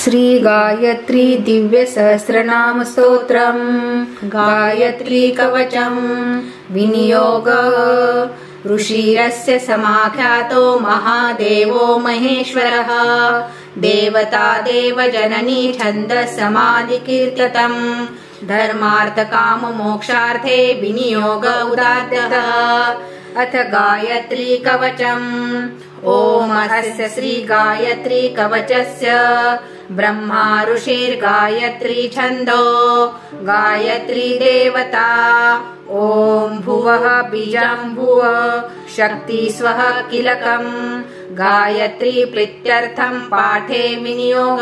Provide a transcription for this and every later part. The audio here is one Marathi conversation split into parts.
श्री गायत्री दिव्य सहस्रनाम स्तोत्रम गायत्री कवचम विनियोग ऋषिरस्य समाख्यातो महादेवो महेश्वरः देवता देवजननी छन्दः समाधिकीर्तितम् धर्मार्थ काम मोक्षार्थे विनियोग उदात्तः अथ गायत्री कवचम् ओम अस्य श्री गायत्री कवचस्य ब्रह्मा ऋषिर्गायत्री छन्दो गायत्री देवता ओम भुवः बीजं भुव शक्ति स्वः किलकम् गायत्री प्रीत्यर्थं पाठे विनियोग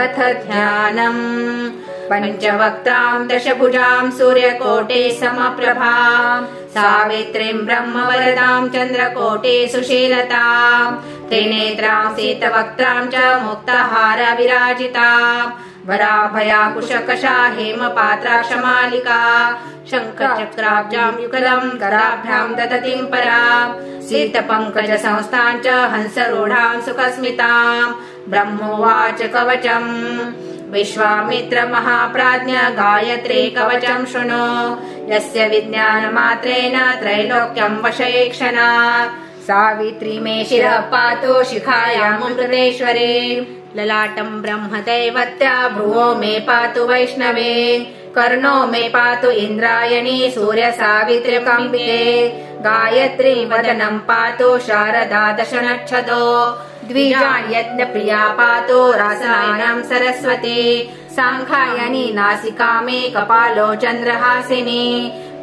अथ ध्यानम् पंचवक्त्रां दशभुजां सूर्यकोटे समप्रभां सावित्रीं ब्रह्मवरदां चन्द्रकोटे सुशीलतां त्रिनेत्रां श्वेतवक्त्रां च मुक्ताहार विराजितां वराभयाकुशकशा हेमपात्राक्षमालिका शङ्खचक्राब्जां युगलं कराभ्यां ददतीं परां शीतपङ्कज संस्थां च हंसरूढां सुखस्मितां ब्रह्मोवाच कवचम् विश्वामित्र महाप्राज्ञ गायत्री कवचम् शृणु यस्य विज्ञानमात्रेण त्रैलोक्यं वशयेक्षणात् सावित्री मे शिरः पातु शिखायामृतेश्वरे ललाटं ब्रह्मदैवत्या भ्रुवो मे पातु वैष्णवे कर्णो मे पातु इन्द्रायणी सूर्य सावित्र्यकम्बिके गायत्री वदनं पातु शारदा दशनक्षतो द्विजान् यज्ञप्रिया पातु रासायनं सरस्वती साङ्ख्यायनी नासिका मे कपालो चन्द्रहासिनी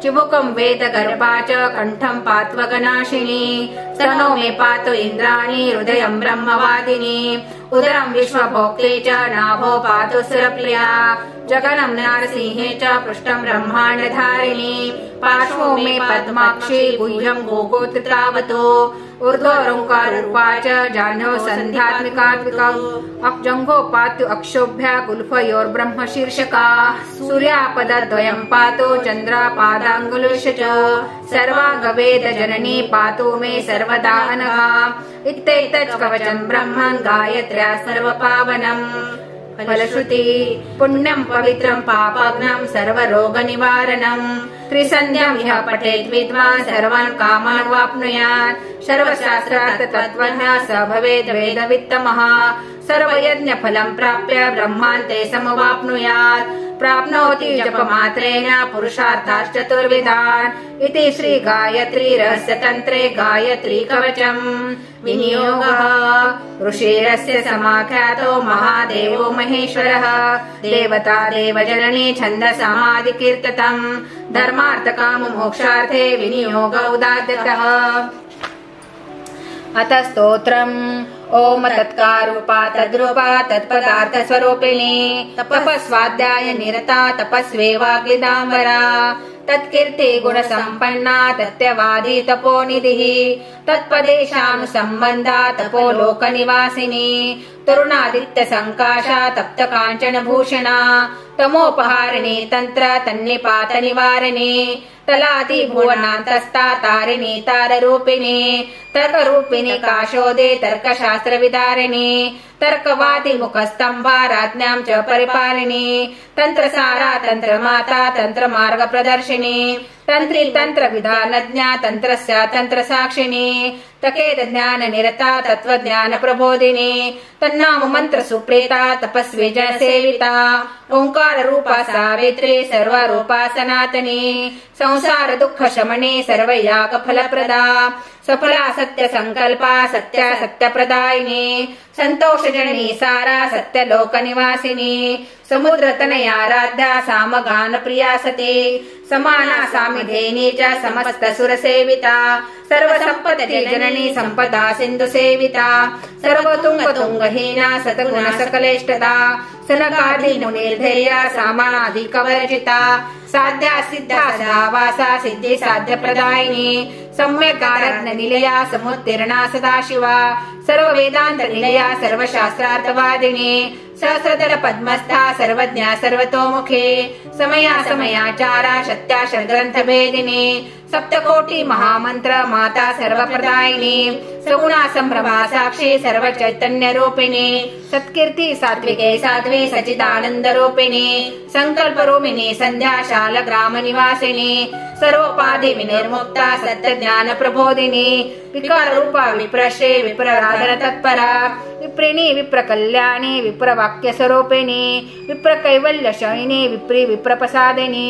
चिबुकं वेदगर्भा च कण्ठं पात्वगनाशिनी स्तनो मे पातु इन्द्राणी हृदयं ब्रह्मवादिनी उदरं विश्वभोक्ते च नाभो पातु सुरप्रिया जगनं नारसिंहे च पृष्ठं ब्रह्माण्डधारिणी पार्श्वो मे पद्माक्षी गुह्यं गोगोत्रावतो ऊर्ध्वोऽङ्काररूपा च जाह्नव सन्ध्यात्मिकात्मिकम् अब्जङ्घो पातु अक्षोभ्या गुल्फयोर्ब्रह्म शीर्षका सूर्यापदद्वयं पातु चन्द्रापादाङ्गुलिश च सर्वागवेद जननी पातु मे सर्वदा अनघा इत्येतत् कवचं ब्रह्मन् गायत्र्या सर्वपावनम् फलश्रुति पुण्यं पवित्रं पापघ्नं सर्वरोगनिवारणम् त्रिसन्ध्यां ह्यः पठेत् विद्वान् सर्वान् कामान् वाप्नुयात् सर्वशास्त्रार्थ तत्त्वज्ञः स भवेद् वेदवित्तमः सर्वयज्ञफलं प्राप्य ब्रह्मान्ते समवाप्नुयात् प्राप्नोति जपमात्रेण पुरुषार्थाश्चतुर्विधान् इति श्री गायत्री रहस्यतन्त्रे गायत्री कवचम् विनियोगः ऋषिरस्य समाख्यातो महादेवो महेश्वरः देवता देवजननी छन्दसामादिकीर्तितम् धर्मार्थकाम मोक्षार्थे विनियोग उदात्तः अथ स्तोत्रम् ओम तत्कारूपा तद्रूपा तत्पदार्थ स्वरूपिणी तपस्वाध्याय निरता तपस्वेवाग्निदाम्बरा तत्कीर्ति गुण संपन्ना तत्यवादी तपोनिधिः तत्पदेशानुसंबन्धा तपो लोक निवासिनी तरुणादित्य संकाशा तप्त कांचन भूषणा तमोपहारिणी तंत्र तन्निपात निवारिणी तलाति भुवनान्तस्था तारिणी ताररूपिणी तर्करूपिणी काशोदे तर्कशास्त्र विदारिणी तर्कवादी मुखस्तंभा राज्ञां च परिपालिनी तंत्रसारा तंत्रमाता तंत्रमार्ग प्रदर्शिनी तंत्री तंत्र विधानज्ञा तंत्रस्य तंत्रसाक्षिणी तकेद ज्ञान निरता तत्वज्ञान प्रबोधिनी तन्नाम मंत्र सुप्रेता तपस्वी जन सेविता ओंकार रूपा सावित्री सर्व रूपा सनातनी संसार दुःख शमने सर्वयाग फलप्रदा सफला सत्य संकल्पा सत्या सत्यप्रदायिनी संतोष जननी सारा सत्य लोक निवासिनी समुद्र तनयाराध्या सामगान प्रिया सती समाना सामिधेनी च समस्त सुर सेविता सर्व संपत्ति जननी संपदा सिंधु सेविता सर्वतुंग तुंगहीना सतगुण सकलेष्टदा सनकादि मुनिर्धेया सामानाधिक वर्जिता साध्या सिद्धा सदावासा सिद्धि साध्य प्रदायिनी सम्यक् कारज्ञ निलया समुत्तीर्णा सदाशिवा सर्व वेदांत निलया सर्वशास्त्रार्थवादिनी सहस्रदल पद्मस्था सर्वज्ञा सर्वतोमुखे समया समयाचारा सत्या षड्ग्रंथ भेदिनी सप्तकोटी महामंत्र माता सर्वप्रदायिनी सगुणा संभ्रमा साक्षी सर्व चैतन्य रूपिणी सत्कीर्ती सात्विके साध्वी सचिदानंद रूपिणी संकल्प रूपिणी संध्या शाल ग्राम निवासिनी सर्वोपाधि विनिर्मुक्ता सत्य ज्ञान प्रबोधिनी विकार रूपा विप्रश्री विप्रराधन तत्परा विप्रिणी विप्र कल्याणी विप्र वाक्य स्वरूपिणी विप्र कैवल्य शयिनी विप्री विप्रप्रसादिनी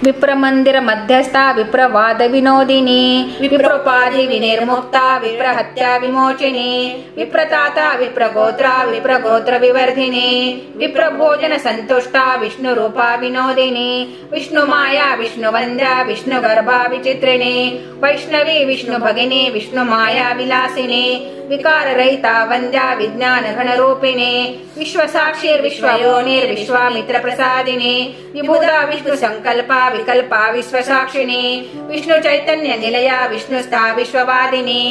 विप्र मंदिर मध्यस्था विप्र वाद विनोदिनी विप्रोपाधि विनिर्मुक्ता विप्र हत्या विमोचिनी विप्रताता विप्र गोत्र विवर्धिनी विप्र भोजन संतुष्टा विष्णु रूपा विनोदिनी विष्णु माया विष्णु वंद्या विष्णु गर्भा विचित्रिणी वैष्णवी विष्णु भगिनी विष्णु माया विलासिनी विकार रहिता वंद्या विज्ञान घन रूपिणी विश्व साक्षीर विश्वयोनिर विश्वामित्र प्रसादिनी विबुधा विष्णु संकल्पा विकल्पा विश्व साक्षिणी विष्णु चैतन्य निलया विष्णुस्था विश्ववादिनी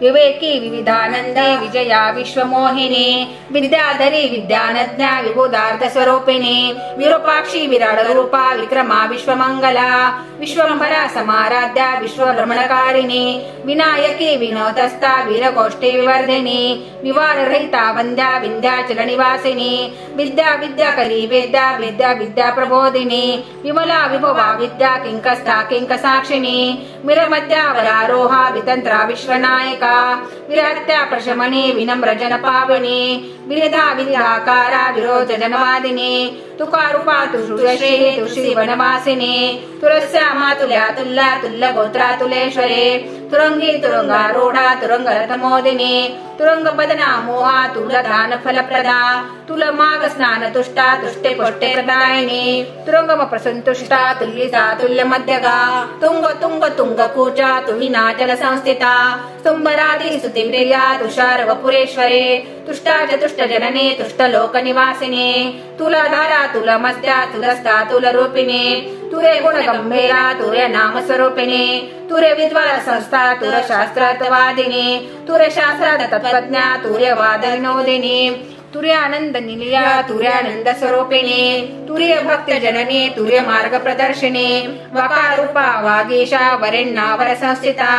विवेकी विविधानंदे विजया विश्वमोहिनी विद्याधरी विद्यानज्ञा विबुधार्थ स्वरूपिणी विरूपाक्षी विराट रूपा विक्रमा विश्वमंगला विश्वंभरा समाराध्या विश्वभ्रमणकारिणी विनायकी विनोदस्था वीरगोष्ठी विवर्धिनी विवार रहिता वंद्या विंध्याचल निवासिनी विद्या विद्याकरी वेद्या विद्या विद्या प्रबोधिनी विमला विभवा विद्या किंकस्था किंक साक्षिणी विरमध्यावरारोहा वितंत्रा विश्वनायका विरहत्या प्रशमनी विनम्र जन पावनी विरधा विद्याकारा विरोध जनवादिनी तुकारूपा तुश्री तुश्री वनवासिनी तुरस्या मातुल्या तुल्ला तुल्ल गोत्रा तुलेश्वरे तुरंगी तुरंगारूढा तुरंग रथमोदिनी तुरंग बदना मोहा तुल दान फलप्रदा तुल माग स्नान तुष्टा तुष्टे पुष्टे प्रदायिनी तुरंगम प्रसंतुष्टा तुल्लिता तुल्य मध्यगा तुंग तुंग तुंग कूचा तुहिनाचल संस्थिता स्तुंभराधी स्तुतिप्रिया तुषार वपुरेश्वरे तुष्टा चतुष्ट जननी तुष्ट लोक निवासिनी तुलाधारा तुलमस्त्या तुलस्था तुल रूपिणी तुरे गुण गंभीरा तुरे नाम स्वरूपिणी तुरे विद्वान संस्था तुर शास्त्रवादिनी तुरे शास्त्रार्थ तत्वज्ञा तुरे वाद विनोदिनी तुर्य आनंद निलया तुर्य आनंद स्वरूपिणी तुर्य भक्त जननी तुर्य मार्ग प्रदर्शिनी वकार रूपा वागीशा वरेण्णावर संस्थिता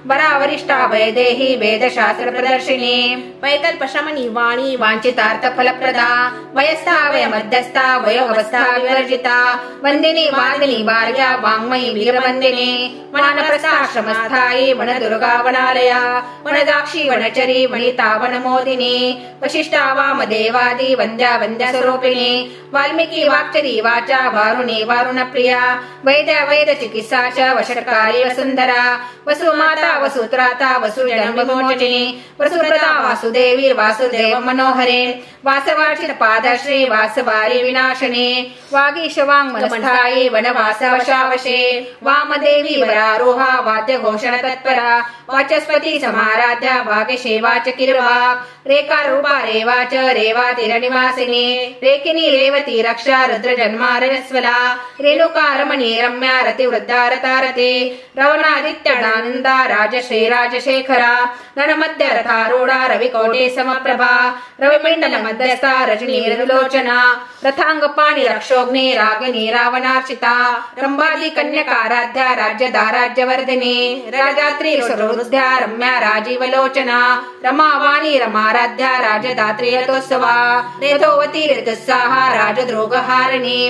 वरावरिष्ठा वैदेही वेद शास्त्र प्रदर्शिनी वैकल्प शमनी वाणी वांछितार्थ फलप्रदा वयस्था वय मध्यस्था वयोवस्था विवर्जिता वंदिनी वादिनी वार्या वाङ्मयी वीरवंदिनी वनप्रस्थाश्रमस्थायी वन दुर्गा वनालया वनदाक्षी वनचरी वनिता वनमोदिनी वशिष्ठा वामदेवादी वंद्या वंद्या स्वरूपिणी वाल्मीकि वाक्चरी वाचा वारुणी वारुण प्रिया वैद्य वैद्य चिकित्सा च वषट्कारी वसुंधरा वसुमाता वसुत्राता वसुजन्म विमोचिनी वसुप्रदा वासुदेवी वासुदेव मनोहरे वासवार्चित पादश्री वासवारी विनाशिनी वागीश वाङ्मनस्थायी वनवासवशावशे वामदेवी वरारोहा वाद्य घोषण तत्परा वाचस्पति समाराध्या वागशे वाच किर्वाक् रेकार रूपा रेवाच रेवातिर निवासिनी रेकिनी रेवती रक्षा रुद्र जन्मारस्वला रेणुका रमणी रम्या रतिवृद्धा रतारते रवणादित्यदानंदा राजश्री राजशेखरा रणमध्य रथारूढा रविकोटे समप्रभा रविपिंडल मध्यस्था रजनी रविलोचना रथांगपाणि रक्षोग्नि रागिनी रावणार्चिता रंभादी कन्यकाराध्या राज्यदाराज्यवर्धिनी राजात्री सुरुद्ध्या रम्या राजीवलोचना रमावाणी रमाराध्या राजदात्री रथोत्सवा रेतोवती ऋतुस्साहा राजद्रोगहारिणी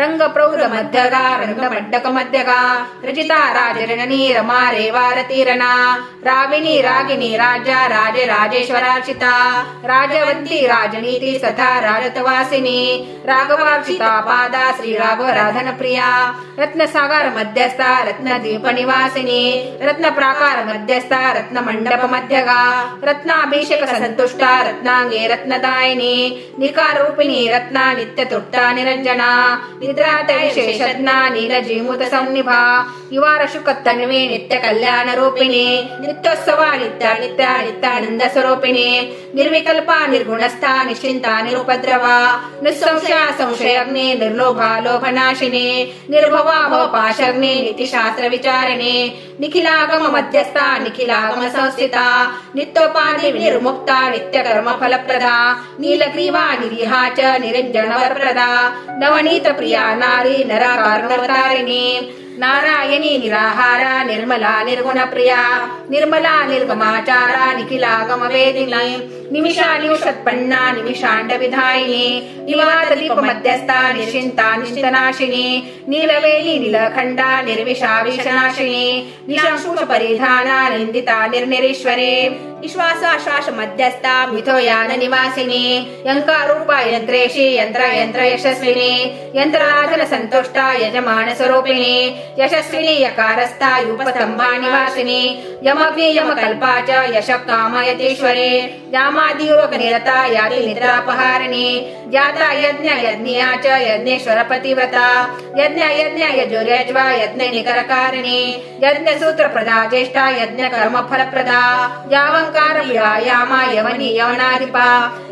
रंगप्रौढ मध्यगा रंगमण्डक मध्यगा रजिता राजरणनी रमा रेवारतीरणा राविणी रागिनी राजा राज राजेश्वरार्चिता राजवंती राजनीति तथा राजतवासिनी राघवार्चिता पादा श्री राघव राधन प्रिया रत्नसागर मध्यस्था रत्नद्वीप निवासिनी रत्न प्राकार मध्यस्था रत्न मंडप मध्यगा रत्नाभिषेक संतुष्टा रत्नांगे रत्नदायिनी निकार रूपिणी रत्ना नित्य तुट्टा निरंजना निद्रात विशेषज्ञा नीलजीमूत संनिभा युवार शुक तन्वी नित्य कल्याण रूपिणी नित्योत्सवा नित्या नित्या नित्यानंद स्वरूपिणी निर्विकल्पा निर्गुणस्था निश्चिंता निरुपद्रवा निसंशया संशयग्नि निर्लोभा लोभनाशिनी निर्भवा भवपाशग्नि नीतिशास्त्र विचारिणी निखिलागम मध्यस्था निखिलागम संस्थिता नित्योपाधि निर्मुक्ता नित्य कर्म फलप्रदा नीलग्रीवा निरीहा च निरंजन वरप्रदा नवनीत प्रिया नारी नराकारणवतारिणी नारायणी निराहारा निर्मला निर्गुण प्रिया निर्मला निर्गमाचारा निखिलागम वेदिनी निमिषा निमिषत्पन्ना निमिषांड विधायिनी निवात दीप मध्यस्था निश्चिंता निश्चितनाशिनी नीलवेणी नीलखंडा निर्विषा विषनाशिनी निशांशुष परिधाना निंदिता निर्निरीश्वरे विश्वासाश्वास मध्यस्था मिथो यान निवासिनी यंकारूपा यंत्रेशी यंत्र यंत्र यशस्विनी यंत्रराधन संतुष्टा यजमान स्वरूपिणी यशस्विनी यकारस्था युपस्तंभा निवासिनी यमग्नि यमकल्पा च यश कामयतीश्वरे यामादियोग निरता याति निद्रापहारिणी ज्ञाता यज्ञ यज्ञिया च यज्ञेश्वर पतिव्रता यज्ञ यज्ञ यजुर्यज्वा यज्ञ निकरकारिणी यज्ञ सूत्र प्रदा ज्येष्ठा यज्ञ कर्म फलप्रदा यावंकार व्यायामा यवनी यवनाधिपा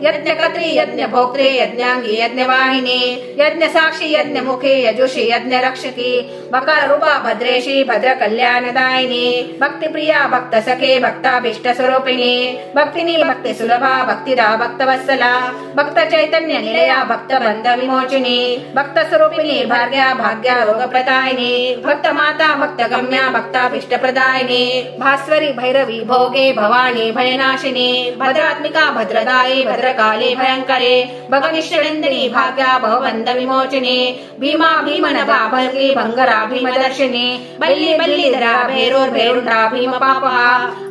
यज्ञ कत्री यज्ञ भोक्त्री यज्ञांगी यज्ञवाहिनी यज्ञ साक्षी यज्ञ मुखी यजुषी यज्ञ रक्षकी बकार रूपा भद्रेशी भद्र कल्याणदायिनी भक्ति प्रिया भक्त सखे भक्ताभीष्ट स्वरूपिणी भक्तिनी भक्ति सुलभा भक्तिदा भक्तवत्सला भक्त चैतन्य निलया भक्त बंध विमोचिनी भक्त स्वरूपिणी भाग्या भाग्या रोग प्रदायिनी भक्त माता भक्त गम्या भक्ताभीष्ट प्रदायिनी भास्वरी भैरवी भोगे भवानी भयनाशिनी भद्रात्मिका भद्रदायी भद्रकाली भयंकरे भगनिष्ठनंदिनी भाग्या भवबंध विमोचिनी भीमा भीमनभा भल्की भंगरा भीमदर्शिनी बल्ली बल्लीधरा भैरोर्भैरुंडा भीम पापहा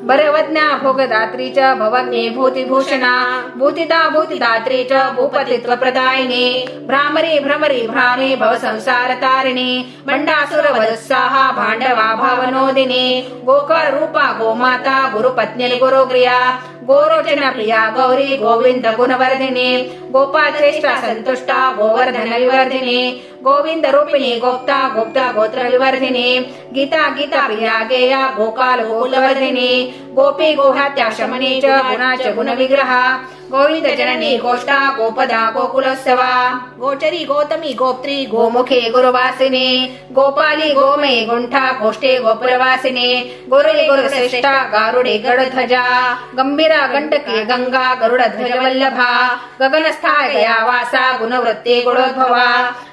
बरवज्ञा भोगदात्री च भवग्ने भूतिभूषणा भूतिदा भूतिदात्री च भूपतित्व प्रदायिनी भ्रामरी भ्रमरी भ्रामे भव संसार तारिणी बंडासुर वदुत्साहा भांडवा भावनोदिनी गोकर रूपा गोमाता गुरुपत्नी गुरुग्रिया गोरोचन प्रिया गौरी गोविंद गुणवर्धिनी गोपाल श्रेष्ठा संतुष्टा गोवर्धन विवर्धिनी गोविंद रूपिणी गोप्ता गोप्ता गोत्र विवर्धिनी गीता गीता प्रिया गेया गोकाल गोकुलवर्धिनी गोपी गोहात्या शमनी च गुणाच गुण विग्रहा गोविंद जननी गोष्ठा गोपदा गोकुलोत्सवा गोचरी गौतमी गोप्त्री गोमुखे गुरुवासिनी गोपाली गोमयी गुंठा गोष्ठे गोपुरवासिनी गोरे गुरुश्रेष्ठा गारुडे गरुडध्वजा गंभीरा गंडकी गंगा गरुडध्वज वल्लभा गगनस्थाय गया वासा गुणवृत्ती गुणोद्भवा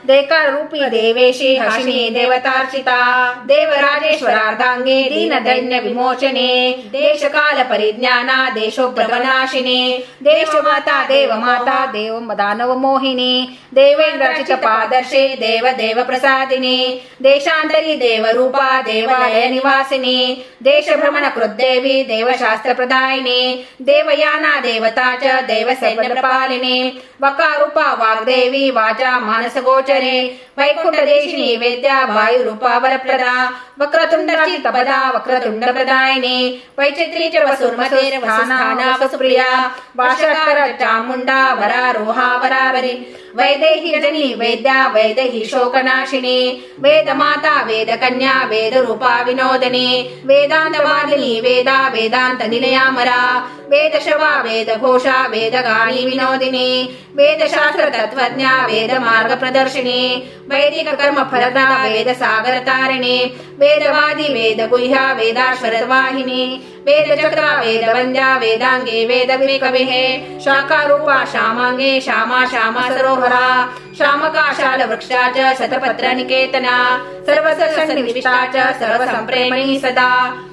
देकार रूपी देवेशी हसिनी देवतार्चिता देवराजेश्वरार्धांगी दीन दैन्य विमोचने देशकाल परिज्ञाना देशोपद्रवनाशिनी देशमाता देवमाता देव दानव मोहिनी देवेंद्रचित पादर्शे देव देव प्रसादिनी देशांतरी देवरूपा देवालय निवासिनी देशभ्रमण कृद्देवी देवशास्त्र प्रदायिनी देवयाना देवता च देव सैन्यपालिनी वकारूपा वाग्देवी वाचा मानस गोचरे वैकुंठ देशिनी वेद्या वायुरूपा वरप्रदा वक्रतुंडचित पदा वक्रतुंड प्रदायिनी वैचित्री च वसुर्मतेर वसुस्थाना वसुप्रिया वाषाकर चामुंडा वरारोहा वरावरी वैदेही रजनी वैद्या वैदेही शोकनाशिनी वेदमाता वेदकन्या वेदरूपा विनोदिनी वेदांतवादिनी वेदा वेदांत निलयामरा वेदशवा वेदघोषा वेदगाणी विनोदिनी वेदशास्त्र तत्त्वज्ञा वेदमार्ग प्रदर्शिनी वैदिक कर्म फलदा वेदसागर तारिणी वेदवादी वेदगुह्या वेदाश्वरवाहिनी वेदचक्रा वेदवन्द्या वेदांगे वेदविकविः शाखारूपा श्यामांगे श्यामा श्यामा सरोहरा श्यामकाशाल वृक्षा च शतपत्र निकेतना सर्वसन्निविष्टा च सर्वसंप्रेमणी सदा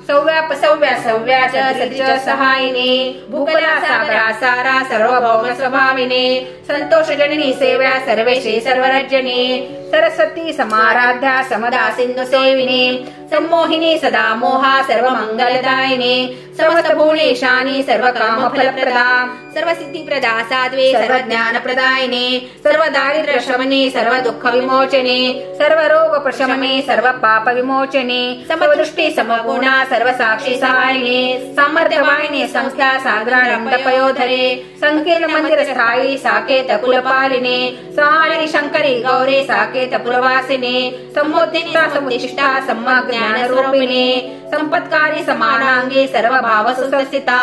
सौव्याप सौव्या सौव्या च सती च सहायिनी भूकला सागरा सारा सर्वभौम स्वभाविनी संतोष जननी सेव्या सर्वेशी सर्वरजनी सरस्वती समाराध्या समदा सिंधु सेविनी सम्मोहिनी सदा मोहा सर्व मंगलदायिनी समस्त भुवनेशानी सर्व काम फलप्रदा सर्व सिद्धी प्रदा साध्वे सर्व ज्ञान प्रदायिनी सर्व दारिद्र्य शमनी सर्व दुःख विमोचने सर्व रोग प्रशमने सर्व पाप विमोचने समदृष्टी समगुणा सर्व साक्षी सहायिनी सामर्थ्यवाहिनी संख्या साग्रारंभ पयोधरे संकीर्ण मंदिर स्थायी साकेत कुलपालिनी सहारिणी शंकरी गौरी साकेत पुरवासिनी समुद्दिष्टा समुदिष्टा सम्यज्ञान रूपिणी संपत्कारी समानांगी सर्व भाव सुस्थिता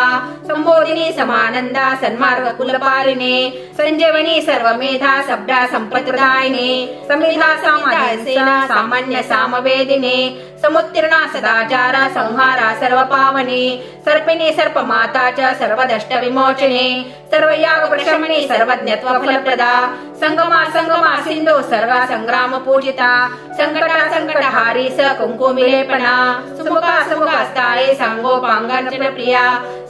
संबोधिनी समानंदा सन्मार्ग कुलपालिनी संजीवनी सर्व मेधा सबडा संपत्प्रदायिनी समिधा सामान्य सामान्य सामवेदिनी समुत्तीर्णा सदाचारा संहारा सर्व पावनी सर्पिणी सर्प माता च सर्वदष्ट विमोचने सर्व याग प्रशमने सर्वज्ञत्व फलप्रदा संगमा संगमा सिंधू सर्वा संग्राम पूजिता संकटा संकटहारी स कुंकुमिलेपना सुमुखा सुमुखास्ताये सांगोपांगांचन प्रिया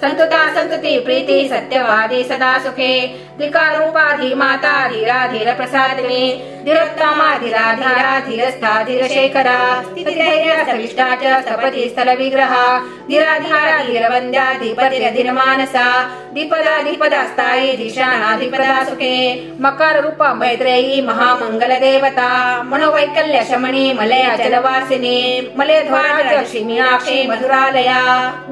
संतुता संतुती प्रीती सत्यवादी सदा सुखे धिकारूपा धीमाता धीरा धीर प्रसादिनी धीरोत्तमा धीरा धीरा धीरस्था धीरशेखरा स्थितिधैर्य सविष्टा च सपति स्थल विग्रहा धीरा धारा धीरवन्द्या धीपतिर्य धीरमानसा धीपदा धीपदास्तायी धीशाना धीपदा सुखे मकार रूपा मैत्रेयी महामंगल देवता मनोवैकल्य शमनी मलया जलवासिनी मलय ध्वरा लक्ष्मी मीनाक्षी मधुरालया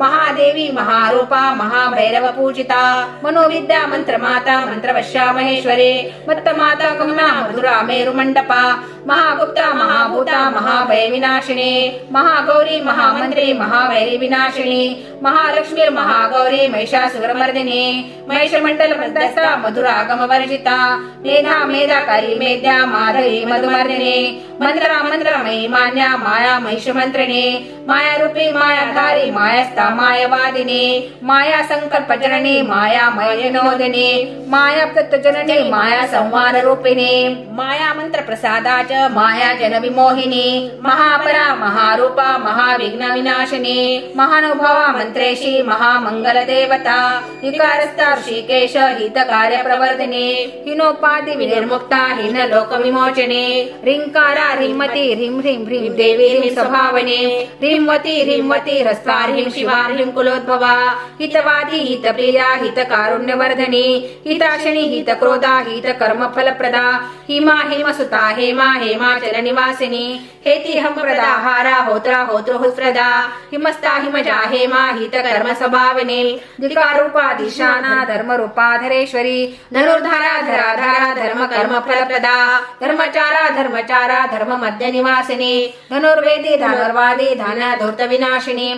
महादेवी महारूपा महाभैरव पूजिता मनोविद्या मंत्र माता मंत्रवश्या महेश्वरी मत्त माता कमला मधुरा मेरु मंडपा महागुप्ता महाभूता महाभय विनाशिनी महागौरी महामंत्री महावैरी विनाशिनी महालक्ष्मी महागौरी महिषासुरमर्दिनी महेश मंडल मध्यस्था मधुरागम वर्जिता मेधा मेधाकारी मेध्या माधवी मधुमर्दिनी मंत्रा मंत्रमयी मान्या माया महिष मंत्रिणी माया रूपी मायाधारी मायास्था मायावादिनी माया संकल्प जननी माया मयनोदिनी माया तत्वजननी माया संवाद रूपिणी माया मंत्र प्रसादा च माया जन विमोहिनी महापरा महारूपा महाविघ्न विनाशिनी महानुभावा मंत्रेशी महामंगल देवता विकारस्था ऋषिकेश हित कार्य प्रवर्धिनी हिनोपाधि विनिर्मुक्ता हिन लोक विमोचने रिंकारा ह्रीमती ह्रीं ह्रीं ह्रीं देवी ह्रीं स्वभावने ह्रींवती ह्रींवती ह्रस्वा ह्रीं शिवा ह्रीं कुलोद्भवा हितवादी हितप्रिया हितकारुण्यवर्धनी हिताशिनी हितक्रोधा हितकर्म फलप्रदा हिमा हेमसुता हेमा हेमाचल निवासिनी हेति हम प्रदाहारा होत्रा होतृहुस्प्रदा हिमस्ता हिमजा हेमा हितकर्म स्वभावने धिकारूपा दिशाना धर्मरूपाधरेश्वरी धनुर्धारा धराधारा धर्म कर्म फलप्रदा धर्मचारा धर्मचारा धर्म मध्य निवासिनी धनुर्वेदी धनुर्वादी धान्य धूर्त विनाशिनी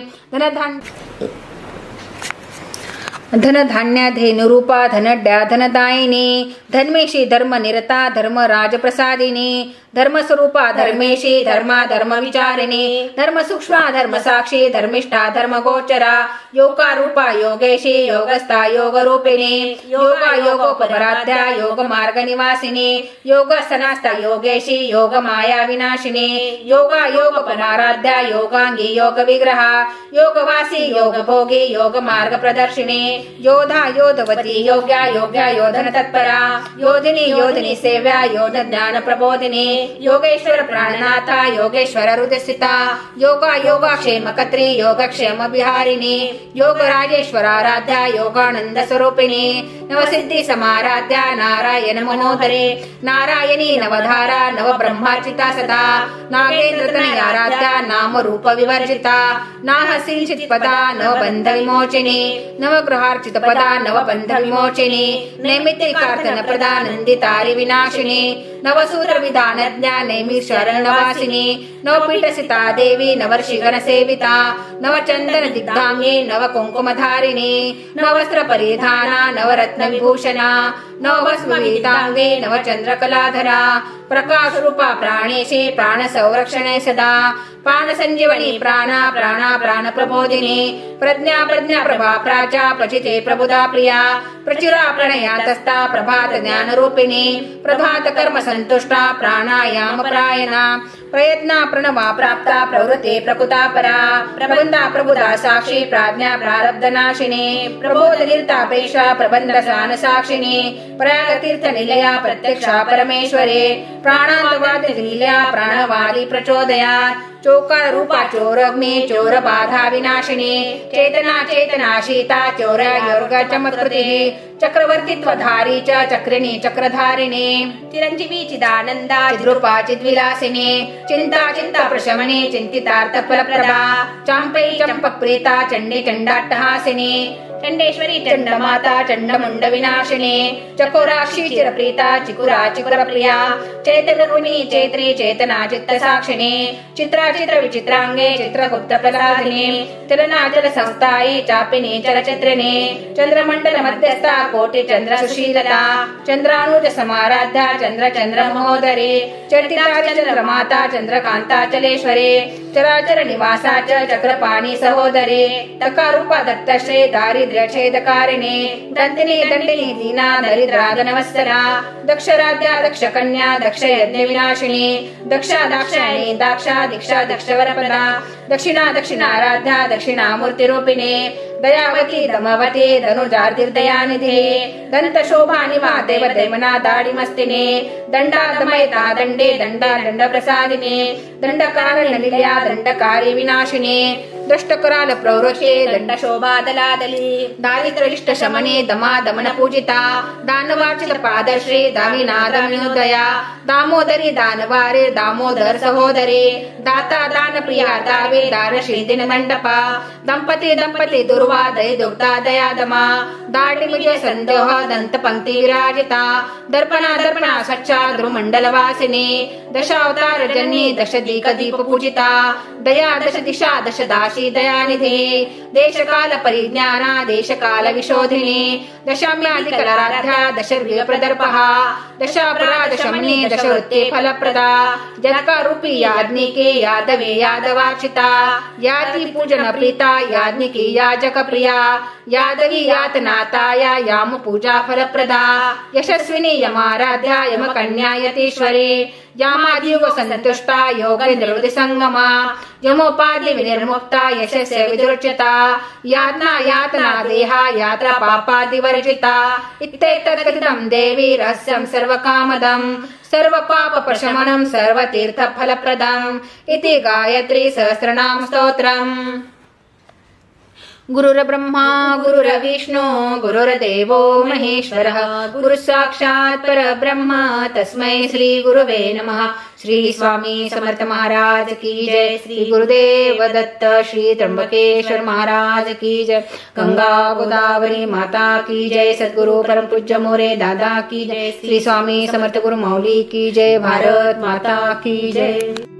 धन धान्य धेनुरूपा धनड्या धनदायिनी धर्मेशी धर्म निरता धर्म राज प्रसादिनी धर्म स्वरूपा धर्मेशी धर्मा धर्म विचारिणी धर्म सूक्ष्मा धर्म साक्षी धर्मिष्ठा धर्म गोचरा योगा रूपा योगेशी योगस्था योग रूपिणी योगा योगोपराध्या योग मार्ग निवासिनी योगसनास्था योगेशी योग माया विनाशिनी योगा योग पराराध्या योगांगी योग विग्रहा योगवासी योग भोगी योग मार्ग प्रदर्शिनी योधा योधवती योग्या योग्या योधन तत्परा योधिनी योधिनी सेव्या योध ज्ञान प्रबोधिनी योगेश्वर प्राणनाथा योगेश्वर हृदयस्थिता योगा योगाक्षेम कत्री योगक्षेम विहारिणी योग राजेश्वर आराध्या योगानंद स्वरूपिणी नवसिद्धि समाराध्या नारायण मनोहरे नारायणी नवधारा नव ब्रह्मार्चिता सदा नागेंद्र तनयाराध्या नाम रूप विवर्जिता नाह सिंचित पदा नव बंध विमोचिनी नवग्रहार्चित पदा नव बंध विमोचिनी नैमित्तिकार्थन प्रदा नंदितारि विनाशिनी नवसूत्र विधान ज्ञा नैमि शरणवासिनी नवपीठसिता देवी नवर्षिगण सेविता नवचंदन दिग्धांगी नव कुंकुमधारिणी नवस्त्र परिधाना नवरत्न विभूषणा नवस्ववितांगे नवचंद्रकलाधरा प्रकाश रूपा प्राणेशी प्राण संरक्षणे सदा प्राण संजीवनी प्राणा प्राणा प्राण प्रबोधिनी प्रज्ञा प्रज्ञा प्रभा प्राचा प्रचिते प्रबुधा प्रिया प्रचुरा प्रणयातस्था प्रभात ज्ञान रूपिणी प्रभात कर्म संतुष्टा प्राणायाम प्रायणा प्रयत्ना प्रणवा प्राप्ता प्रवृत्ते प्रकुता परा प्रबंधा प्रबुधा साक्षी प्राज्ञा प्रारब्ध नाशिनी प्रबोध कीर्तापेक्षा प्रबंध सान साक्षिणी प्रयाग तीर्थ निलया प्रत्यक्षा परमेश्वरे प्राणांतवाद लील्या प्राणवादी प्रचोदयात् चोकार रूपा चोरग्नि चोर बाधा विनाशिनी चेतना चेतनाशीता चौर्या योर्ग चमत्कृति चक्रवर्तित्व धारी च चक्रिणी चक्रधारिणी चिरंजीवी चिदानंदा चिद्रूपा चिद्विलासिनी चिंता चिंता प्रशमनी चिंतितार्थ फलप्रदा चांपै चंपक प्रीता चंडी चंडाट्टहासिनी चंडेश्वरी चंडमाता चंडमुंड विनाशिनी चकोराक्षी चिरप्रीता चिकुरा चिकुर प्रिया चैतन्यरूपिणी चैत्री चेतना चित्त साक्षिणी चित्रा चित्र विचित्रांगे चित्रगुप्त प्रसादिनी चलनाचल संस्थायी चापिनी चलचित्रिणी चंद्रमंडल मध्यस्था कोटि चंद्र सुशीलता चंद्रानुज समाराध्या चंद्र चंद्र महोदरी चर्चिता चंद्रमाता चंद्रकांता चलेश्वरी चराचर निवासा चक्रपाणी सहोदरी तकारूपा दत्तश्री दारी दारिद्र्य छेदकारिणे दंतिनी दंडिनी दीना दरिद्रा धनवत्सला दक्ष राज्या दक्ष कन्या दक्ष यज्ञ विनाशिनी दक्षा दाक्षायणी दाक्षा दीक्षा दक्ष वरप्रदा दक्षिणा दक्षिणाराध्या दक्षिणामूर्तिरूपिणे दयावती दमवती धनुजार्तिर्दयानिधे दंत शोभानि वा देव दैमना दाडिमस्तिने दंडा दमयता दंडे दंडा दंड प्रसादिने दंडकार नलिल्या दंडकारी विनाशिने दष्टकराल प्रवृषे दंड शोभा दलादली दारिद्र्यलिष्ट शमने दमा दमन पूजिता दानवार्चित पादश्री दामिना दमिनोदया दामोदरी दानवारे दामोदर सहोदरे दाता दान प्रिया दावे दारशी दिन मंडपा दंपती दंपती दुर्वा दय दुग्धा दया दमा दाटिमिजे संदेह दंत पंक्ति विराजिता दर्पणा दर्पणा सच्चा ध्रुमंडल वासिनी दशावतार जनी दश दीक दीप पूजिता दया दश दिशा दश दासी दयानिधे देश काल परिज्ञाना देश काल विशोधिनी दशाम्यादिकलाराध्या दश प्रदर्पहा दशापरा दशमनी दश वृत्ते फलप्रदा जनका रूपी याज्ञिके यादवे यादवार्चिता याति पूजन प्रीता याज्ञिकी याजक प्रिया यादवी यातनाताया याम पूजा फलप्रदा यशस्विनी यमाराध्या यम कन्या यतीश्वरी यामादियुग संतुष्टा योगेन्द्र संगमा यमोपाधि विनिर्मुक्ता यशस्य विदुर्चिता यातना यातना देहा यात्रा पापादि वर्जिता इत्येतत्कथितं देवी रहस्यं सर्वकामदं सर्वपाप प्रशमनं सर्वतीर्थ फलप्रदम् इति गायत्री सहस्रनाम स्तोत्रम्। गुरुर्ब्रह्मा गुरुर्विष्णु गुरुर्देवो महेश्वरः गुरुः साक्षात् परब्रह्म तस्मै श्री गुरुवे नमः। श्री स्वामी समर्थ महाराज की जय। श्री गुरुदेव दत्त श्री त्र्यंबकेश्वर महाराज की जय। गंगा गोदावरी माता की जय। सद्गुरु परम पूज्य मोरे दादा की जय। श्री स्वामी समर्थ गुरु मौली की जय। भारत माता की जय।